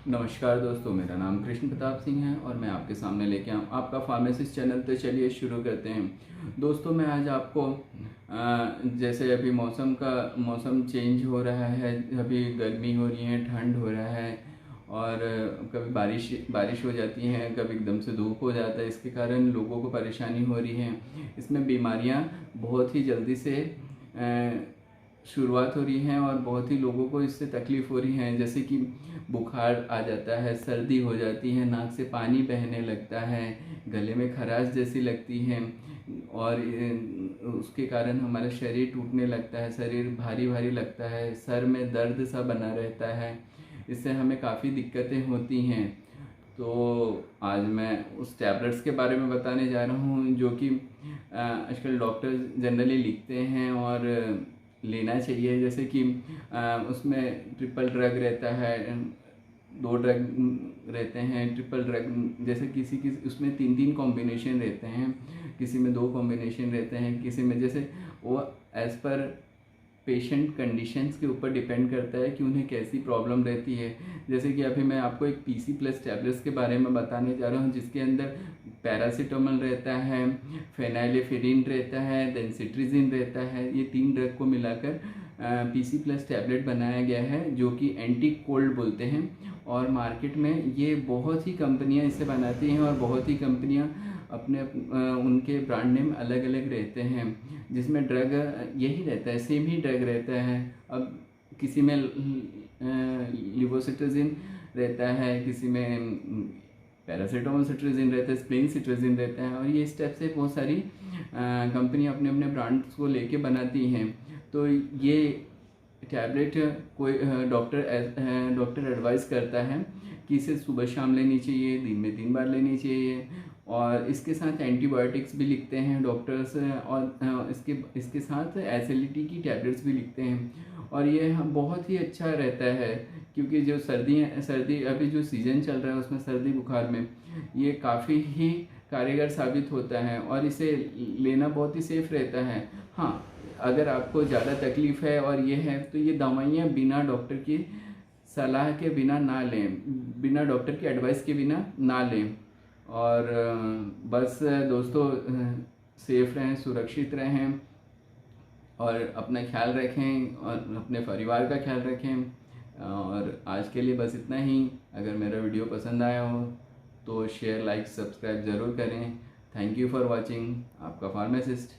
नमस्कार दोस्तों, मेरा नाम कृष्ण प्रताप सिंह है और मैं आपके सामने लेके आऊँ आपका फार्मासिस्ट चैनल। तो चलिए शुरू करते हैं। दोस्तों, मैं आज आपको जैसे अभी मौसम चेंज हो रहा है, अभी गर्मी हो रही है, ठंड हो रहा है और कभी बारिश हो जाती है, कभी एकदम से धूप हो जाता है। इसके कारण लोगों को परेशानी हो रही है। इसमें बीमारियाँ बहुत ही जल्दी से शुरुआत हो रही हैं और बहुत ही लोगों को इससे तकलीफ़ हो रही है। जैसे कि बुखार आ जाता है, सर्दी हो जाती है, नाक से पानी बहने लगता है, गले में खराश जैसी लगती है और उसके कारण हमारा शरीर टूटने लगता है, शरीर भारी भारी लगता है, सर में दर्द सा बना रहता है। इससे हमें काफ़ी दिक्कतें होती हैं। तो आज मैं उस टैबलेट्स के बारे में बताने जा रहा हूँ जो कि आजकल डॉक्टर जनरली लिखते हैं और लेना चाहिए। जैसे कि उसमें ट्रिपल ड्रग रहता है, 2 ड्रग रहते हैं, ट्रिपल ड्रग। जैसे किसी उसमें 3-3 कॉम्बिनेशन रहते हैं, किसी में 2 कॉम्बिनेशन रहते हैं, किसी में जैसे वो एज़ पर पेशेंट कंडीशंस के ऊपर डिपेंड करता है कि उन्हें कैसी प्रॉब्लम रहती है। जैसे कि अभी मैं आपको एक पीसी प्लस टैबलेट्स के बारे में बताने जा रहा हूँ, जिसके अंदर पैरासीटामोल रहता है, फेनाइलेफिरिन रहता है, देन सिट्रिजिन रहता है। ये 3 ड्रग को मिलाकर पीसी प्लस टैबलेट बनाया गया है, जो कि एंटी कोल्ड बोलते हैं। और मार्केट में ये बहुत ही कंपनियां इसे बनाती हैं और बहुत ही कंपनियां अपने उनके ब्रांड नेम अलग अलग रहते हैं, जिसमें ड्रग यही रहता है, सेम ही ड्रग रहता है। अब किसी में लिवोसिट्राजिन रहता है, किसी में पैरासीटामोल सिट्रिजिन रहता है, स्प्लिन सिट्रिजिन रहता है, और ये इस टाइप से बहुत सारी कंपनियां अपने अपने ब्रांड्स को लेके बनाती हैं। तो ये टैबलेट कोई डॉक्टर एडवाइस करता है कि इसे सुबह शाम लेनी चाहिए, दिन में 3 बार लेनी चाहिए। और इसके साथ एंटीबायोटिक्स भी लिखते हैं डॉक्टर्स, और इसके साथ एसिडिटी की टैबलेट्स भी लिखते हैं। और ये बहुत ही अच्छा रहता है, क्योंकि जो सर्दी अभी जो सीज़न चल रहा है उसमें सर्दी बुखार में ये काफ़ी ही कारगर साबित होता है और इसे लेना बहुत ही सेफ रहता है। हाँ, अगर आपको ज़्यादा तकलीफ़ है और ये है तो ये दवाइयाँ बिना डॉक्टर की सलाह के बिना ना लें, बिना डॉक्टर की एडवाइस के बिना ना लें। और बस दोस्तों, सेफ रहें, सुरक्षित रहें और अपना ख्याल रखें और अपने परिवार का ख्याल रखें। और आज के लिए बस इतना ही। अगर मेरा वीडियो पसंद आया हो तो शेयर, लाइक, सब्सक्राइब ज़रूर करें। Thank you for watching. आपका फार्मासिस्ट।